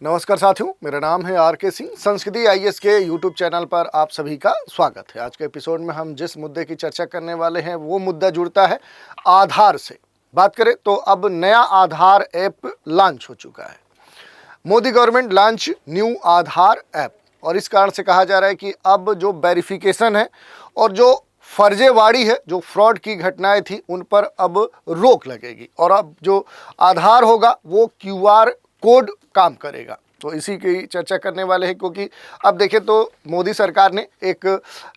नमस्कार साथियों, मेरा नाम है आर के सिंह। संस्कृति आईएएस के यूट्यूब चैनल पर आप सभी का स्वागत है। आज के एपिसोड में हम जिस मुद्दे की चर्चा करने वाले हैं वो मुद्दा जुड़ता है आधार से। बात करें तो अब नया आधार ऐप लॉन्च हो चुका है। मोदी गवर्नमेंट लॉन्च न्यू आधार ऐप, और इस कारण से कहा जा रहा है कि अब जो वेरिफिकेशन है और जो फर्जेवाड़ी है, जो फ्रॉड की घटनाएं थी, उन पर अब रोक लगेगी और अब जो आधार होगा वो क्यूआर कोड काम करेगा। तो इसी की चर्चा करने वाले हैं, क्योंकि अब देखें तो मोदी सरकार ने एक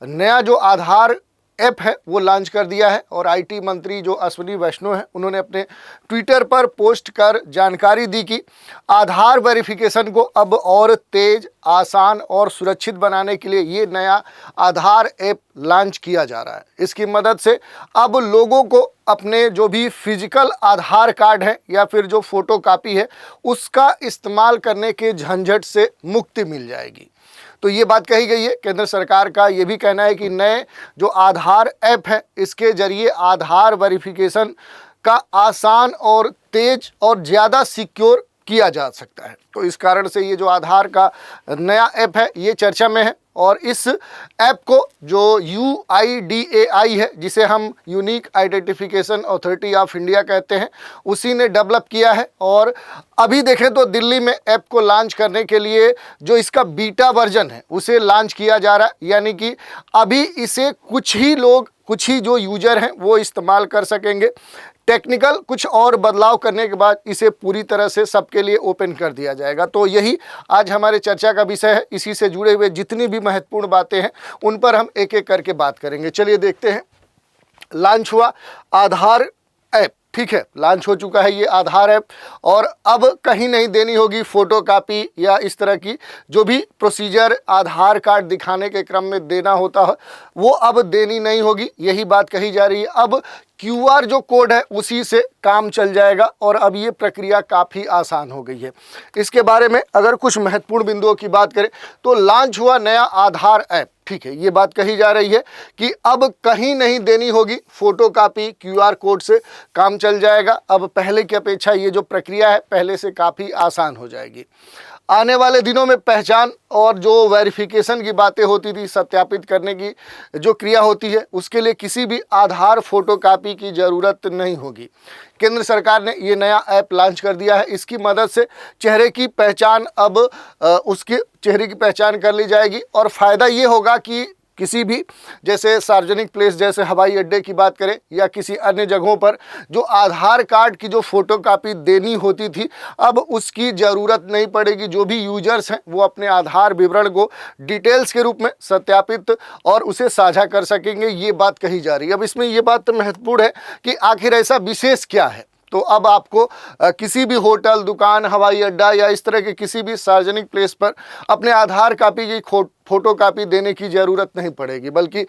नया जो आधार ऐप है वो लॉन्च कर दिया है और आईटी मंत्री जो अश्विनी वैष्णव हैं उन्होंने अपने ट्विटर पर पोस्ट कर जानकारी दी कि आधार वेरिफिकेशन को अब और तेज, आसान और सुरक्षित बनाने के लिए ये नया आधार ऐप लॉन्च किया जा रहा है। इसकी मदद से अब लोगों को अपने जो भी फिजिकल आधार कार्ड है या फिर जो फोटो कापी है उसका इस्तेमाल करने के झंझट से मुक्ति मिल जाएगी। तो ये बात कही गई है। केंद्र सरकार का ये भी कहना है कि नए जो आधार ऐप है इसके जरिए आधार वेरिफिकेशन का आसान और तेज और ज़्यादा सिक्योर किया जा सकता है। तो इस कारण से ये जो आधार का नया ऐप है ये चर्चा में है और इस ऐप को जो UIDAI है, जिसे हम unique identification authority of India कहते हैं, उसी ने डेवलप किया है। और अभी देखें तो दिल्ली में ऐप को लॉन्च करने के लिए जो इसका बीटा वर्जन है उसे लॉन्च किया जा रहा है, यानी कि अभी इसे कुछ ही जो यूजर हैं वो इस्तेमाल कर सकेंगे। टेक्निकल कुछ और बदलाव करने के बाद इसे पूरी तरह से सबके लिए ओपन कर दिया जाएगा। तो यही आज हमारे चर्चा का विषय है। इसी से जुड़े हुए जितनी भी महत्वपूर्ण बातें हैं उन पर हम एक एक करके बात करेंगे। चलिए देखते हैं। लॉन्च हुआ आधार ऐप, ठीक है, लॉन्च हो चुका है ये आधार ऐप और अब कहीं नहीं देनी होगी फोटो कापी या इस तरह की जो भी प्रोसीजर आधार कार्ड दिखाने के क्रम में देना होता है वो अब देनी नहीं होगी। यही बात कही जा रही है। अब क्यूआर जो कोड है उसी से काम चल जाएगा और अब ये प्रक्रिया काफ़ी आसान हो गई है। इसके बारे में अगर कुछ महत्वपूर्ण बिंदुओं की बात करें तो लॉन्च हुआ नया आधार ऐप, ठीक है, ये बात कही जा रही है कि अब कहीं नहीं देनी होगी फोटो कापी, क्यूआर कोड से काम चल जाएगा। अब पहले की अपेक्षा ये जो प्रक्रिया है पहले से काफ़ी आसान हो जाएगी। आने वाले दिनों में पहचान और जो वेरिफिकेशन की बातें होती थी, सत्यापित करने की जो क्रिया होती है, उसके लिए किसी भी आधार फोटो कापी की ज़रूरत नहीं होगी। केंद्र सरकार ने ये नया ऐप लॉन्च कर दिया है। इसकी मदद से चेहरे की पहचान अब उसके चेहरे की पहचान कर ली जाएगी और फ़ायदा ये होगा कि किसी भी जैसे सार्वजनिक प्लेस जैसे हवाई अड्डे की बात करें या किसी अन्य जगहों पर जो आधार कार्ड की जो फोटो कापी देनी होती थी अब उसकी ज़रूरत नहीं पड़ेगी। जो भी यूजर्स हैं वो अपने आधार विवरण को डिटेल्स के रूप में सत्यापित और उसे साझा कर सकेंगे, ये बात कही जा रही है। अब इसमें ये बात महत्वपूर्ण है कि आखिर ऐसा विशेष क्या है। तो अब आपको किसी भी होटल, दुकान, हवाई अड्डा या इस तरह के किसी भी सार्वजनिक प्लेस पर अपने आधार कापी की फोटो कापी देने की ज़रूरत नहीं पड़ेगी, बल्कि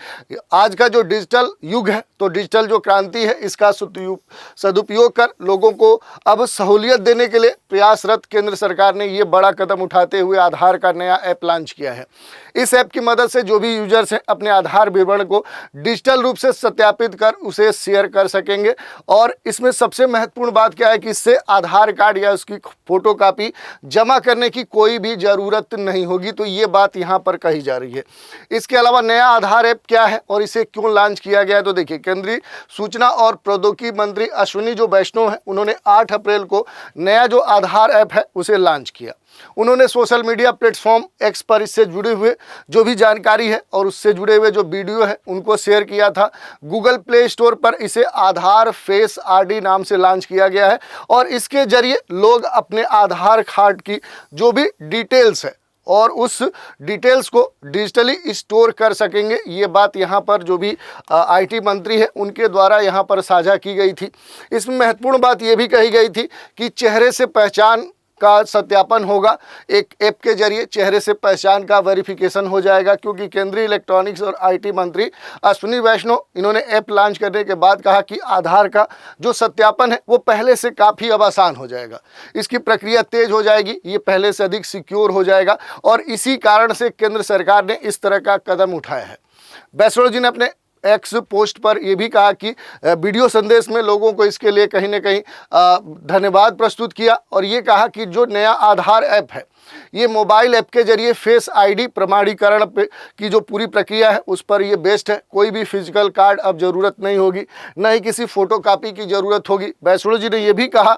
आज का जो डिजिटल युग है, तो डिजिटल जो क्रांति है इसका सदुपयोग कर लोगों को अब सहूलियत देने के लिए प्रयासरत केंद्र सरकार ने ये बड़ा कदम उठाते हुए आधार का नया ऐप लॉन्च किया है। इस ऐप की मदद से जो भी यूजर्स हैं अपने आधार विवरण को डिजिटल रूप से सत्यापित कर उसे शेयर कर सकेंगे। और इसमें सबसे महत्वपूर्ण बात क्या है कि इससे आधार कार्ड या उसकी फोटो कापी जमा करने की कोई भी ज़रूरत नहीं होगी। तो ये बात यहाँ पर कही जा रही है। इसके अलावा नया आधार ऐप क्या है और इसे क्यों लॉन्च किया गया है, तो देखिए, केंद्रीय सूचना और प्रौद्योगिकी मंत्री अश्विनी जो वैष्णव है उन्होंने 8 अप्रैल को नया जो आधार ऐप है उसे लॉन्च किया। उन्होंने सोशल मीडिया प्लेटफॉर्म एक्स पर इससे जुड़े हुए जो भी जानकारी है और उससे जुड़े हुए जो वीडियो है उनको शेयर किया था। गूगल प्ले स्टोर पर इसे आधार फेस आरडी नाम से लॉन्च किया गया है और इसके जरिए लोग अपने आधार कार्ड की जो भी डिटेल्स है और उस डिटेल्स को डिजिटली स्टोर कर सकेंगे। ये बात यहाँ पर जो भी आईटी मंत्री है उनके द्वारा यहाँ पर साझा की गई थी। इसमें महत्वपूर्ण बात ये भी कही गई थी कि चेहरे से पहचान का सत्यापन होगा। एक ऐप के जरिए चेहरे से पहचान का वेरिफिकेशन हो जाएगा, क्योंकि केंद्रीय इलेक्ट्रॉनिक्स और आईटी मंत्री अश्विनी वैष्णव इन्होंने ऐप लॉन्च करने के बाद कहा कि आधार का जो सत्यापन है वो पहले से काफ़ी अब आसान हो जाएगा। इसकी प्रक्रिया तेज हो जाएगी, ये पहले से अधिक सिक्योर हो जाएगा और इसी कारण से केंद्र सरकार ने इस तरह का कदम उठाया है। वैष्णव जी ने अपने एक्स पोस्ट पर यह भी कहा कि वीडियो संदेश में लोगों को इसके लिए कहीं ना कहीं धन्यवाद प्रस्तुत किया और ये कहा कि जो नया आधार ऐप है ये मोबाइल ऐप के जरिए फेस आईडी प्रमाणीकरण की जो पूरी प्रक्रिया है उस पर ये बेस्ड है। कोई भी फिजिकल कार्ड अब ज़रूरत नहीं होगी, न ही किसी फोटोकॉपी की ज़रूरत होगी। वैष्णो जी ने यह भी कहा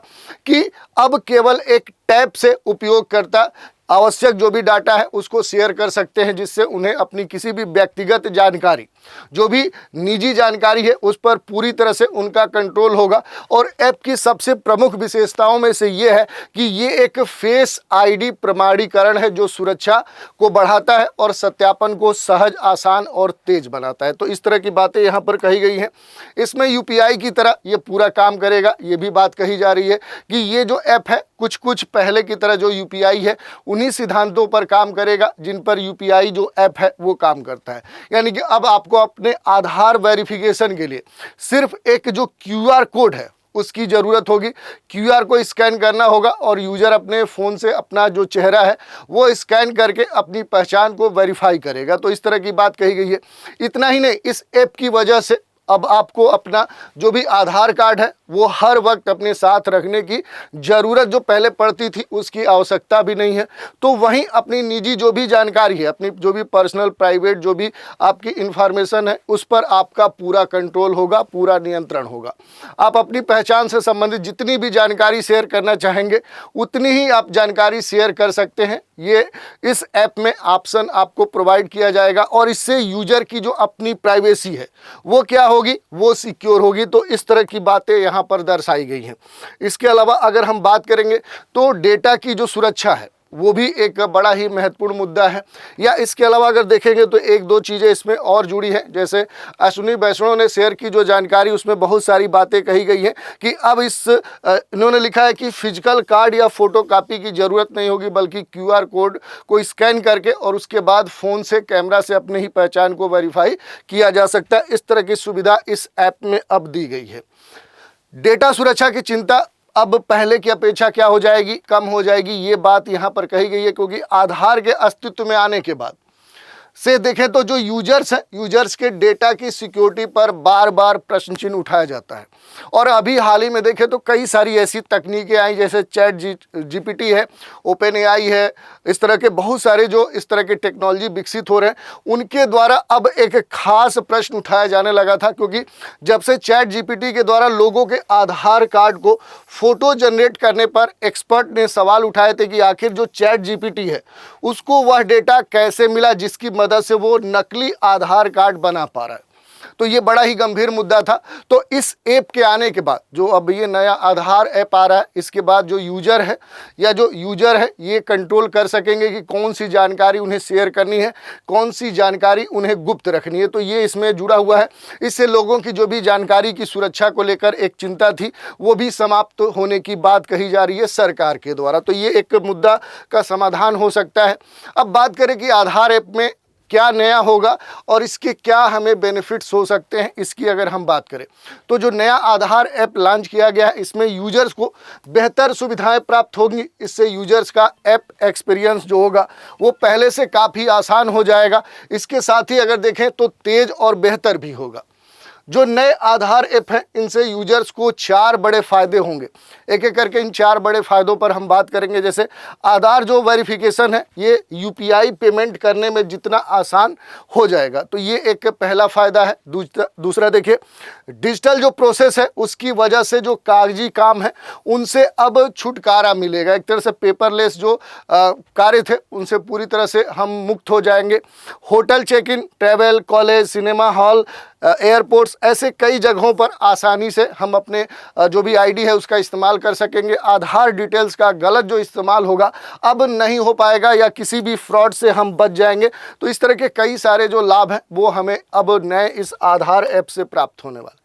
कि अब केवल एक टैब से उपयोगकर्ता आवश्यक जो भी डाटा है उसको शेयर कर सकते हैं, जिससे उन्हें अपनी किसी भी व्यक्तिगत जानकारी, जो भी निजी जानकारी है, उस पर पूरी तरह से उनका कंट्रोल होगा। और ऐप की सबसे प्रमुख विशेषताओं में से ये है कि ये एक फेस आईडी प्रमाणीकरण है जो सुरक्षा को बढ़ाता है और सत्यापन को सहज, आसान और तेज बनाता है। तो इस तरह की बातें यहाँ पर कही गई हैं। इसमें यूपीआई की तरह ये पूरा काम करेगा, ये भी बात कही जा रही है कि ये जो ऐप है कुछ पहले की तरह जो यूपीआई है उन्हीं सिद्धांतों पर काम करेगा जिन पर यूपीआई जो ऐप है वो काम करता है। यानी कि अब आपको अपने आधार वेरिफिकेशन के लिए सिर्फ एक जो क्यूआर कोड है उसकी ज़रूरत होगी। क्यूआर को स्कैन करना होगा और यूज़र अपने फ़ोन से अपना जो चेहरा है वो स्कैन करके अपनी पहचान को वेरीफाई करेगा। तो इस तरह की बात कही गई है। इतना ही नहीं, इस ऐप की वजह से अब आपको अपना जो भी आधार कार्ड है वो हर वक्त अपने साथ रखने की ज़रूरत जो पहले पड़ती थी उसकी आवश्यकता भी नहीं है। तो वहीं अपनी निजी जो भी जानकारी है, अपनी जो भी पर्सनल प्राइवेट जो भी आपकी इंफॉर्मेशन है उस पर आपका पूरा कंट्रोल होगा, पूरा नियंत्रण होगा। आप अपनी पहचान से संबंधित जितनी भी जानकारी शेयर करना चाहेंगे उतनी ही आप जानकारी शेयर कर सकते हैं। ये इस ऐप में ऑप्शन आपको प्रोवाइड किया जाएगा और इससे यूजर की जो अपनी प्राइवेसी है वो क्या होगी, वो सिक्योर होगी। तो इस तरह की बातें यहाँ पर दर्शाई गई हैं। इसके अलावा अगर हम बात करेंगे तो डेटा की जो सुरक्षा है वो भी एक बड़ा ही महत्वपूर्ण मुद्दा है। या इसके अलावा अगर देखेंगे तो एक दो चीज़ें इसमें और जुड़ी हैं। जैसे अश्विनी वैष्णव ने शेयर की जो जानकारी उसमें बहुत सारी बातें कही गई हैं कि अब इन्होंने लिखा है कि फिजिकल कार्ड या फोटो कापी की ज़रूरत नहीं होगी, बल्कि क्यूआर कोड को स्कैन करके और उसके बाद फ़ोन से कैमरा से अपने ही पहचान को वेरीफाई किया जा सकता है। इस तरह की सुविधा इस ऐप में अब दी गई है। डेटा सुरक्षा की चिंता अब पहले की अपेक्षा क्या हो जाएगी, कम हो जाएगी, ये बात यहाँ पर कही गई है। क्योंकि आधार के अस्तित्व में आने के बाद से देखें तो जो यूजर्स हैं, यूजर्स के डेटा की सिक्योरिटी पर बार बार प्रश्न चिन्ह उठाया जाता है। और अभी हाल ही में देखें तो कई सारी ऐसी तकनीकें आई, जैसे चैट जीपीटी है, ओपन एआई है, इस तरह के बहुत सारे जो इस तरह के टेक्नोलॉजी विकसित हो रहे हैं उनके द्वारा अब एक खास प्रश्न उठाया जाने लगा था। क्योंकि जब से चैट जीपीटी के द्वारा लोगों के आधार कार्ड को फोटो जनरेट करने पर एक्सपर्ट ने सवाल उठाए थे कि आखिर जो चैट जीपीटी है उसको वह डेटा कैसे मिला जिसकी मदद से वो नकली आधार कार्ड बना पा रहा है। तो ये बड़ा ही गंभीर मुद्दा था। तो इस ऐप के आने के बाद जो अब ये नया आधार ऐप आ रहा है, इसके बाद जो यूजर है ये कंट्रोल कर सकेंगे कि कौन सी जानकारी उन्हें शेयर करनी है, कौन सी जानकारी उन्हें गुप्त रखनी है। तो ये इसमें जुड़ा हुआ है। इससे लोगों की जो भी जानकारी की सुरक्षा को लेकर एक चिंता थी वो भी समाप्त होने की बात कही जा रही है सरकार के द्वारा। तो ये एक मुद्दा का समाधान हो सकता है। अब बात करें कि आधार ऐप में क्या नया होगा और इसके क्या हमें बेनिफिट्स हो सकते हैं, इसकी अगर हम बात करें तो जो नया आधार ऐप लॉन्च किया गया है इसमें यूजर्स को बेहतर सुविधाएं प्राप्त होंगी। इससे यूजर्स का ऐप एक्सपीरियंस जो होगा वो पहले से काफ़ी आसान हो जाएगा। इसके साथ ही अगर देखें तो तेज़ और बेहतर भी होगा। जो नए आधार ऐप हैं इनसे यूजर्स को 4 बड़े फ़ायदे होंगे। एक एक करके इन 4 बड़े फ़ायदों पर हम बात करेंगे। जैसे आधार जो वेरिफिकेशन है ये यूपीआई पेमेंट करने में जितना आसान हो जाएगा, तो ये एक पहला फ़ायदा है। दूसरा देखिए, डिजिटल जो प्रोसेस है उसकी वजह से जो कागजी काम है उनसे अब छुटकारा मिलेगा। एक तरह से पेपरलेस जो कार्य थे उनसे पूरी तरह से हम मुक्त हो जाएंगे। Hotel check in, travel, college, cinema hall, airports, ऐसे कई जगहों पर आसानी से हम अपने जो भी आईडी है उसका इस्तेमाल कर सकेंगे। आधार डिटेल्स का गलत जो इस्तेमाल होगा अब नहीं हो पाएगा या किसी भी फ्रॉड से हम बच जाएंगे। तो इस तरह के कई सारे जो लाभ हैं वो हमें अब नए इस आधार ऐप से प्राप्त होने वाले।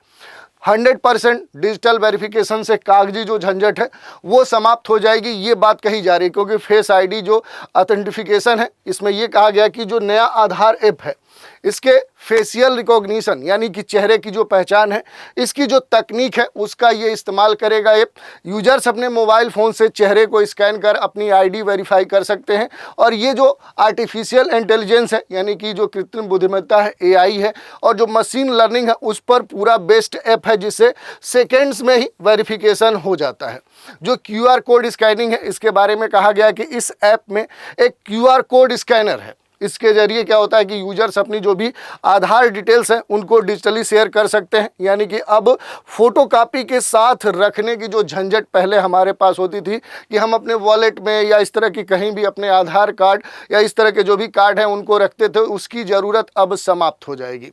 100% डिजिटल वेरिफिकेशन से कागजी जो झंझट है वो समाप्त हो जाएगी, ये बात कही जा रही है। क्योंकि फेस आईडी जो ऑथेंटिफिकेशन है इसमें ये कहा गया कि जो नया आधार ऐप है इसके फेशियल रिकॉग्निशन यानी कि चेहरे की जो पहचान है, इसकी जो तकनीक है उसका ये इस्तेमाल करेगा ऐप। यूजर्स अपने मोबाइल फ़ोन से चेहरे को स्कैन कर अपनी आईडी वेरीफाई कर सकते हैं। और ये जो आर्टिफिशियल इंटेलिजेंस है यानी कि जो कृत्रिम बुद्धिमत्ता है, एआई है, और जो मशीन लर्निंग है उस पर पूरा बेस्ड ऐप है, जिससे सेकेंड्स में ही वेरिफिकेशन हो जाता है। जो क्यूआर कोड स्कैनिंग है, इसके बारे में कहा गया कि इस ऐप में एक क्यूआर कोड स्कैनर है। इसके जरिए क्या होता है कि यूजर्स अपनी जो भी आधार डिटेल्स हैं उनको डिजिटली शेयर कर सकते हैं। यानी कि अब फोटोकॉपी के साथ रखने की जो झंझट पहले हमारे पास होती थी कि हम अपने वॉलेट में या इस तरह की कहीं भी अपने आधार कार्ड या इस तरह के जो भी कार्ड हैं उनको रखते थे, उसकी ज़रूरत अब समाप्त हो जाएगी।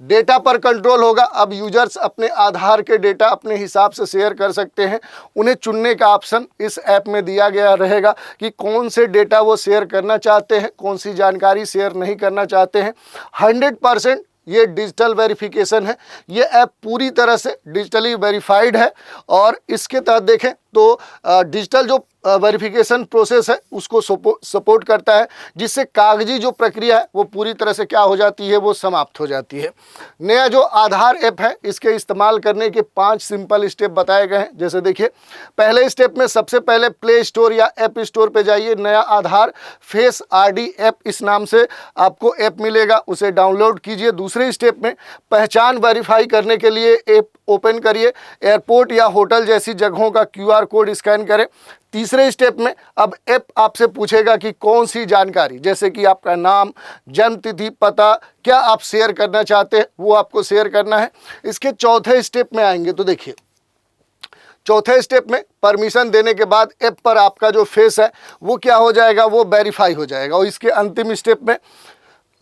डेटा पर कंट्रोल होगा। अब यूजर्स अपने आधार के डेटा अपने हिसाब से शेयर कर सकते हैं। उन्हें चुनने का ऑप्शन इस ऐप में दिया गया रहेगा कि कौन से डेटा वो शेयर करना चाहते हैं, कौन सी जानकारी शेयर नहीं करना चाहते हैं। 100% ये डिजिटल वेरिफिकेशन है। ये ऐप पूरी तरह से डिजिटली वेरीफाइड है और इसके तहत देखें तो डिजिटल जो वेरिफिकेशन प्रोसेस है उसको सपोर्ट करता है, जिससे कागजी जो प्रक्रिया है वो पूरी तरह से क्या हो जाती है, वो समाप्त हो जाती है। नया जो आधार ऐप है, इसके इस्तेमाल करने के 5 सिंपल स्टेप बताए गए हैं। जैसे देखिए, पहले स्टेप में सबसे पहले प्ले स्टोर या ऐप स्टोर पे जाइए, नया आधार फेस आरडी ऐप इस नाम से आपको ऐप मिलेगा, उसे डाउनलोड कीजिए। दूसरे स्टेप में पहचान वेरीफाई करने के लिए ऐप ओपन करिए, एयरपोर्ट या होटल जैसी जगहों का क्यूआर कोड स्कैन करें। तीसरे स्टेप में अब ऐप आपसे पूछेगा कि कौन सी जानकारी, जैसे कि आपका नाम, जन्म तिथि, पता, क्या आप शेयर करना चाहते हैं वो आपको शेयर करना है। इसके चौथे स्टेप में आएंगे तो देखिए, चौथे स्टेप में परमिशन देने के बाद ऐप पर आपका जो फेस है वो क्या हो जाएगा, वो वेरीफाई हो जाएगा। और इसके अंतिम स्टेप में,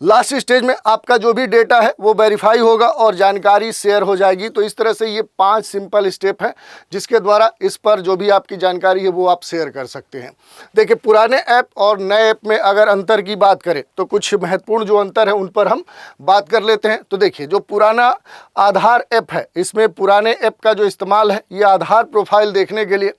लास्ट स्टेज में आपका जो भी डेटा है वो वेरीफाई होगा और जानकारी शेयर हो जाएगी। तो इस तरह से ये 5 सिंपल स्टेप हैं जिसके द्वारा इस पर जो भी आपकी जानकारी है वो आप शेयर कर सकते हैं। देखिए, पुराने ऐप और नए ऐप में अगर अंतर की बात करें तो कुछ महत्वपूर्ण जो अंतर है उन पर हम बात कर लेते हैं। तो देखिए, जो पुराना आधार ऐप है, इसमें पुराने ऐप का जो इस्तेमाल है ये आधार प्रोफाइल देखने के लिए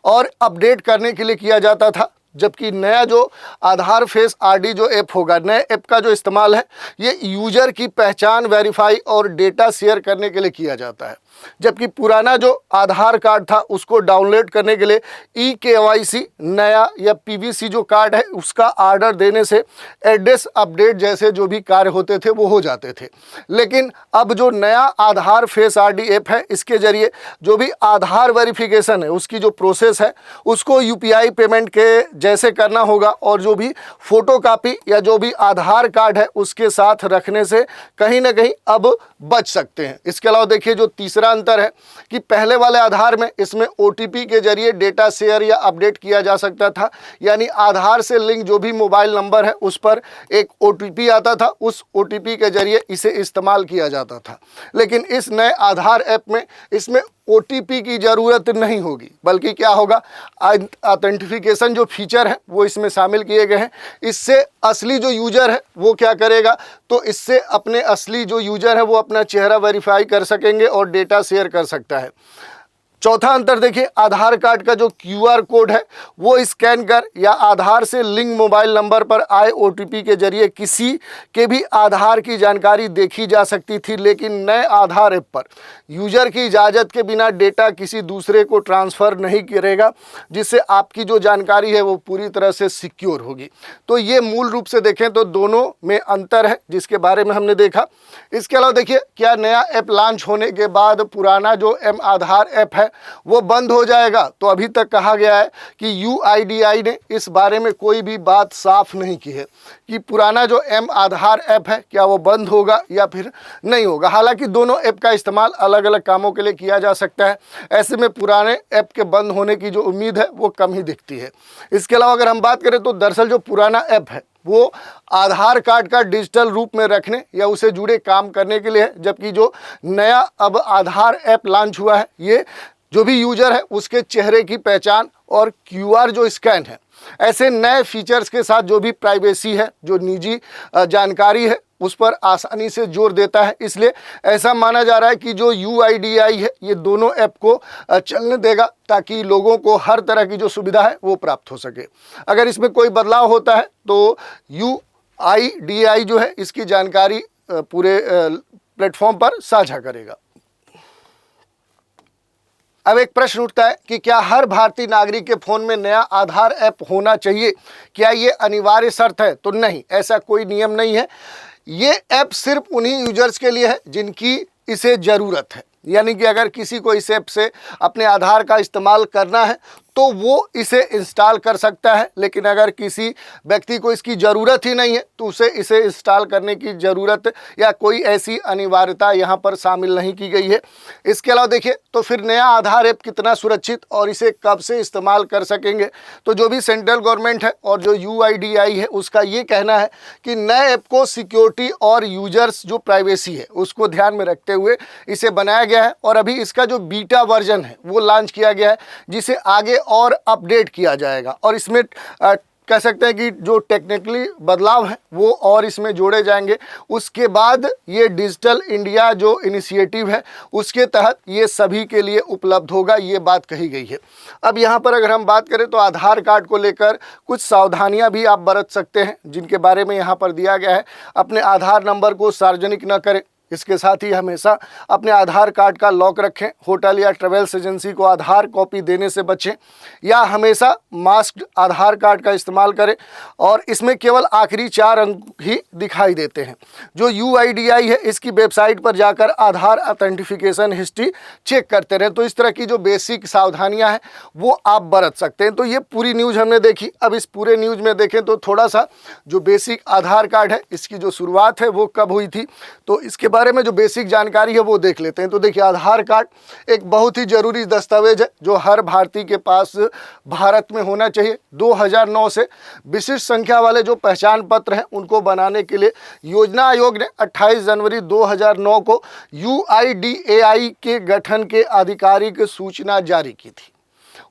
और अपडेट करने के लिए किया जाता था, जबकि नया जो आधार फेस आरडी जो ऐप होगा, नए ऐप का जो इस्तेमाल है ये यूजर की पहचान वेरीफाई और डेटा शेयर करने के लिए किया जाता है। जबकि पुराना जो आधार कार्ड था उसको डाउनलोड करने के लिए ई-केवाईसी, नया या पीवीसी जो कार्ड है उसका ऑर्डर देने से एड्रेस अपडेट जैसे जो भी कार्य होते थे वो हो जाते थे। लेकिन अब जो नया आधार फेस आरडी ऐप है, इसके जरिए जो भी आधार वेरिफिकेशन है उसकी जो प्रोसेस है उसको यूपीआई पेमेंट के जैसे करना होगा और जो भी फोटोकॉपी या जो भी आधार कार्ड है उसके साथ रखने से कहीं ना कहीं अब बच सकते हैं। इसके अलावा देखिए, जो तीसरा अंतर है कि पहले वाले आधार में इसमें ओटीपी के जरिए डेटा शेयर या अपडेट किया जा सकता था, यानी आधार से लिंक जो भी मोबाइल नंबर है उस पर एक ओटीपी आता था, उस ओटीपी के जरिए इसे इस्तेमाल किया जाता था। लेकिन इस नए आधार ऐप में इसमें ओटीपी की ज़रूरत नहीं होगी, बल्कि क्या होगा, ऑथेंटिफिकेशन जो फीचर है वो इसमें शामिल किए गए हैं। इससे असली जो यूज़र है वो क्या करेगा, तो इससे अपने असली जो यूज़र है वो अपना चेहरा वेरीफाई कर सकेंगे और डेटा शेयर कर सकता है। चौथा अंतर देखिए, आधार कार्ड का जो क्यूआर कोड है वो स्कैन कर या आधार से लिंक मोबाइल नंबर पर आए ओटीपी के जरिए किसी के भी आधार की जानकारी देखी जा सकती थी। लेकिन नए आधार ऐप पर यूजर की इजाज़त के बिना डेटा किसी दूसरे को ट्रांसफ़र नहीं करेगा, जिससे आपकी जो जानकारी है वो पूरी तरह से सिक्योर होगी। तो ये मूल रूप से देखें तो दोनों में अंतर है जिसके बारे में हमने देखा। इसके अलावा देखिए, क्या नया ऐप लॉन्च होने के बाद पुराना जो एम आधार ऐप है वो बंद हो जाएगा? तो अभी तक कहा गया है कि यूआईडीआई ने इस बारे में कोई भी बात साफ नहीं की है कि पुराना जो एम आधार ऐप है क्या वो बंद होगा या फिर नहीं होगा। हालांकि दोनों ऐप का इस्तेमाल अलग अलग कामों के लिए किया जा सकता है, ऐसे में पुराने ऐप के बंद होने की जो उम्मीद है वो कम ही दिखती है। इसके अलावा अगर हम बात करें तो दरअसल जो पुराना ऐप है वो आधार कार्ड का डिजिटल रूप में रखने या उसे जुड़े काम करने के लिए है, जबकि जो नया अब आधार ऐप लॉन्च हुआ है ये जो भी यूजर है उसके चेहरे की पहचान और क्यूआर जो स्कैन है, ऐसे नए फीचर्स के साथ जो भी प्राइवेसी है, जो निजी जानकारी है उस पर आसानी से जोर देता है। इसलिए ऐसा माना जा रहा है कि जो यूआईडीआई है ये दोनों ऐप को चलने देगा ताकि लोगों को हर तरह की जो सुविधा है वो प्राप्त हो सके। अगर इसमें कोई बदलाव होता है तो IDAI जो है इसकी जानकारी पूरे प्लेटफॉर्म पर साझा करेगा। अब एक प्रश्न उठता है कि क्या हर भारतीय नागरिक के फोन में नया आधार ऐप होना चाहिए? क्या ये अनिवार्य शर्त है? तो नहीं, ऐसा कोई नियम नहीं है। ये ऐप सिर्फ उन्हीं यूजर्स के लिए है जिनकी इसे ज़रूरत है। यानी कि अगर किसी को इस ऐप से अपने आधार का इस्तेमाल करना है तो वो इसे इंस्टॉल कर सकता है, लेकिन अगर किसी व्यक्ति को इसकी ज़रूरत ही नहीं है तो उसे इसे इंस्टॉल करने की ज़रूरत या कोई ऐसी अनिवार्यता यहाँ पर शामिल नहीं की गई है। इसके अलावा देखिए तो फिर नया आधार ऐप कितना सुरक्षित और इसे कब से इस्तेमाल कर सकेंगे? तो जो भी सेंट्रल गवर्नमेंट है और जो UIDAI है उसका ये कहना है कि नए ऐप को सिक्योरिटी और यूजर्स जो प्राइवेसी है उसको ध्यान में रखते हुए इसे बनाया गया है, और अभी इसका जो बीटा वर्जन है वो लॉन्च किया गया है, जिसे आगे और अपडेट किया जाएगा। और इसमें कह सकते हैं कि जो टेक्निकली बदलाव है वो और इसमें जोड़े जाएंगे। उसके बाद ये डिजिटल इंडिया जो इनिशिएटिव है उसके तहत ये सभी के लिए उपलब्ध होगा, ये बात कही गई है। अब यहाँ पर अगर हम बात करें तो आधार कार्ड को लेकर कुछ सावधानियाँ भी आप बरत सकते हैं, जिनके बारे में यहाँ पर दिया गया है। अपने आधार नंबर को सार्वजनिक न करें, इसके साथ ही हमेशा अपने आधार कार्ड का लॉक रखें, होटल या ट्रेवल्स एजेंसी को आधार कॉपी देने से बचें, या हमेशा मास्क्ड आधार कार्ड का इस्तेमाल करें और इसमें केवल आखिरी 4 अंक ही दिखाई देते हैं। जो UIDAI है इसकी वेबसाइट पर जाकर आधार ऑथेंटिफिकेशन हिस्ट्री चेक करते रहें। तो इस तरह की जो बेसिक सावधानियाँ हैं वो आप बरत सकते हैं। तो ये पूरी न्यूज़ हमने देखी। अब इस पूरे न्यूज़ में देखें तो थोड़ा सा जो बेसिक आधार कार्ड है इसकी जो शुरुआत है वो कब हुई थी, तो इसके बारे में जो बेसिक जानकारी है वो देख लेते हैं। तो देखिए, आधार कार्ड एक बहुत ही ज़रूरी दस्तावेज है जो हर भारतीय के पास भारत में होना चाहिए। 2009 से विशिष्ट संख्या वाले जो पहचान पत्र हैं उनको बनाने के लिए योजना आयोग ने 28 जनवरी 2009 को UIDAI के गठन के आधिकारिक सूचना जारी की थी।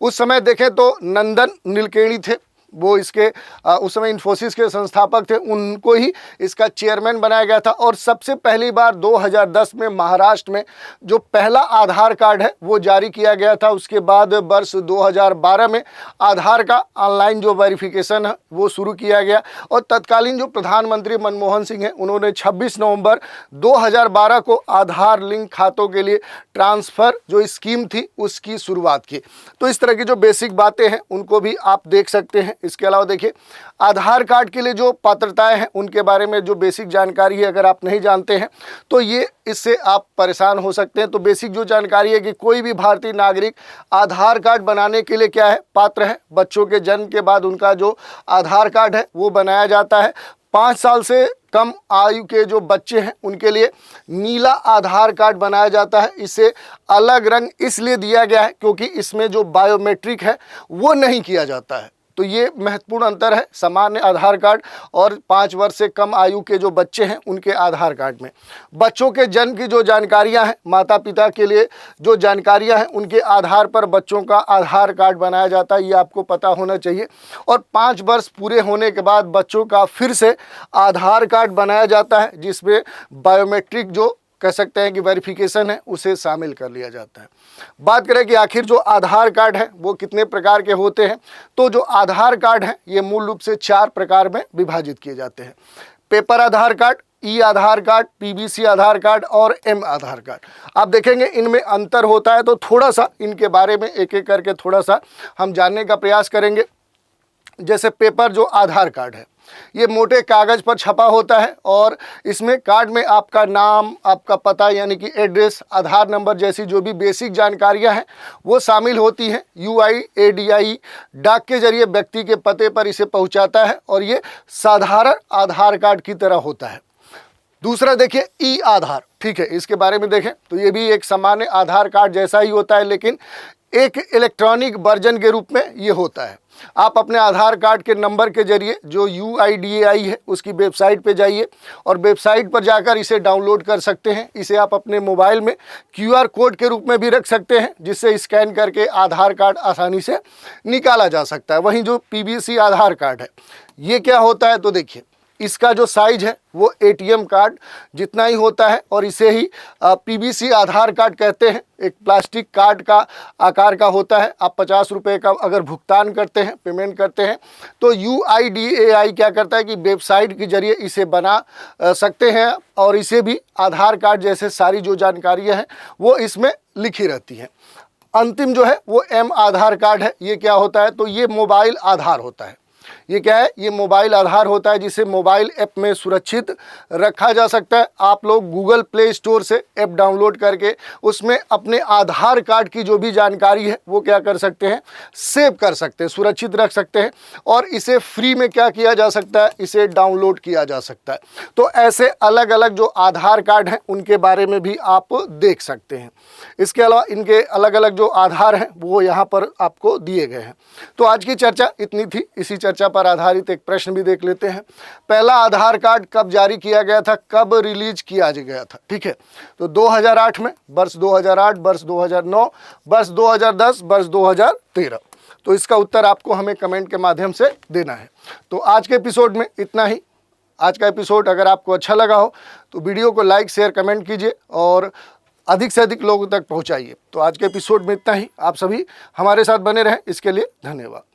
उस समय देखें तो नंदन नीलकेणी थे, वो इसके उस समय इन्फोसिस के संस्थापक थे, उनको ही इसका चेयरमैन बनाया गया था। और सबसे पहली बार 2010 में महाराष्ट्र में जो पहला आधार कार्ड है वो जारी किया गया था। उसके बाद वर्ष 2012 में आधार का ऑनलाइन जो वेरिफिकेशन है वो शुरू किया गया, और तत्कालीन जो प्रधानमंत्री मनमोहन सिंह हैं उन्होंने 26 नवंबर 2012 को आधार लिंक खातों के लिए ट्रांसफ़र जो स्कीम थी उसकी शुरुआत की। तो इस तरह की जो बेसिक बातें हैं उनको भी आप देख सकते हैं। इसके अलावा देखिए, आधार कार्ड के लिए जो पात्रताएं हैं उनके बारे में जो बेसिक जानकारी है अगर आप नहीं जानते हैं तो ये इससे आप परेशान हो सकते हैं। तो बेसिक जो जानकारी है कि कोई भी भारतीय नागरिक आधार कार्ड बनाने के लिए क्या है, पात्र है। बच्चों के जन्म के बाद उनका जो आधार कार्ड है वो बनाया जाता है। 5 साल से कम आयु के जो बच्चे हैं उनके लिए नीला आधार कार्ड बनाया जाता है। इसे अलग रंग इसलिए दिया गया है क्योंकि इसमें जो बायोमेट्रिक है वो नहीं किया जाता है। तो ये महत्वपूर्ण अंतर है सामान्य आधार कार्ड और 5 वर्ष से कम आयु के जो बच्चे हैं उनके आधार कार्ड में। बच्चों के जन्म की जो जानकारियां हैं, माता पिता के लिए जो जानकारियां हैं उनके आधार पर बच्चों का आधार कार्ड बनाया जाता है, ये आपको पता होना चाहिए। और 5 वर्ष पूरे होने के बाद बच्चों का फिर से आधार कार्ड बनाया जाता है जिसमें बायोमेट्रिक जो कह सकते हैं कि वेरिफिकेशन है उसे शामिल कर लिया जाता है। बात करें कि आखिर जो आधार कार्ड है वो कितने प्रकार के होते हैं, तो जो आधार कार्ड हैं ये मूल रूप से 4 प्रकार में विभाजित किए जाते हैं। पेपर आधार कार्ड, ई आधार कार्ड, PBC आधार कार्ड और M आधार कार्ड। आप देखेंगे इनमें अंतर होता है, तो थोड़ा सा इनके बारे में एक एक करके थोड़ा सा हम जानने का प्रयास करेंगे। जैसे पेपर जो आधार कार्ड है ये मोटे कागज़ पर छपा होता है और इसमें कार्ड में आपका नाम, आपका पता यानी कि एड्रेस, आधार नंबर जैसी जो भी बेसिक जानकारियां हैं वो शामिल होती हैं। UIDAI डाक के जरिए व्यक्ति के पते पर इसे पहुंचाता है और ये साधारण आधार कार्ड की तरह होता है। दूसरा देखिए ई आधार, ठीक है, इसके बारे में देखें तो ये भी एक सामान्य आधार कार्ड जैसा ही होता है लेकिन एक इलेक्ट्रॉनिक वर्जन के रूप में ये होता है। आप अपने आधार कार्ड के नंबर के जरिए जो UIDAI है उसकी वेबसाइट पे जाइए और वेबसाइट पर जाकर इसे डाउनलोड कर सकते हैं। इसे आप अपने मोबाइल में QR कोड के रूप में भी रख सकते हैं जिससे स्कैन करके आधार कार्ड आसानी से निकाला जा सकता है। वहीं जो PBC आधार कार्ड है ये क्या होता है, तो देखिए इसका जो साइज है वो एटीएम कार्ड जितना ही होता है और इसे ही पीवीसी आधार कार्ड कहते हैं। एक प्लास्टिक कार्ड का आकार का होता है। आप 50 रुपये का अगर भुगतान करते हैं, पेमेंट करते हैं, तो UIDAI क्या करता है कि वेबसाइट के जरिए इसे बना सकते हैं और इसे भी आधार कार्ड जैसे सारी जो जानकारियाँ हैं वो इसमें लिखी रहती हैं। अंतिम जो है वो M आधार कार्ड है। ये क्या होता है? तो ये मोबाइल आधार होता है। ये क्या है? ये मोबाइल आधार होता है जिसे मोबाइल ऐप में सुरक्षित रखा जा सकता है। आप लोग गूगल प्ले स्टोर से ऐप डाउनलोड करके उसमें अपने आधार कार्ड की जो भी जानकारी है वो क्या कर सकते हैं? सेव कर सकते हैं, सुरक्षित रख सकते हैं और इसे फ्री में क्या किया जा सकता है? इसे डाउनलोड किया जा सकता है। तो ऐसे अलग अलग जो आधार कार्ड हैं उनके बारे में भी आप देख सकते हैं। इसके अलावा इनके अलग अलग जो आधार हैं वो यहाँ पर आपको दिए गए हैं। तो आज की चर्चा इतनी थी। इसी चर्चा पर आधारित एक प्रश्न भी देख लेते हैं। पहला आधार कार्ड कब जारी किया गया था, कब रिलीज किया गया था? ठीक है, तो 2008 में, वर्ष 2008, वर्ष 2009, वर्ष 2010, वर्ष 2013। तो इसका उत्तर आपको हमें कमेंट के माध्यम से देना है। तो आज के एपिसोड में इतना ही। आज का एपिसोड अगर आपको अच्छा लगा हो तो वीडियो को लाइक, शेयर, कमेंट कीजिए और अधिक से अधिक लोगों तक पहुंचाइए। तो आज के एपिसोड में इतना ही। आप सभी हमारे साथ बने रहें, इसके लिए धन्यवाद।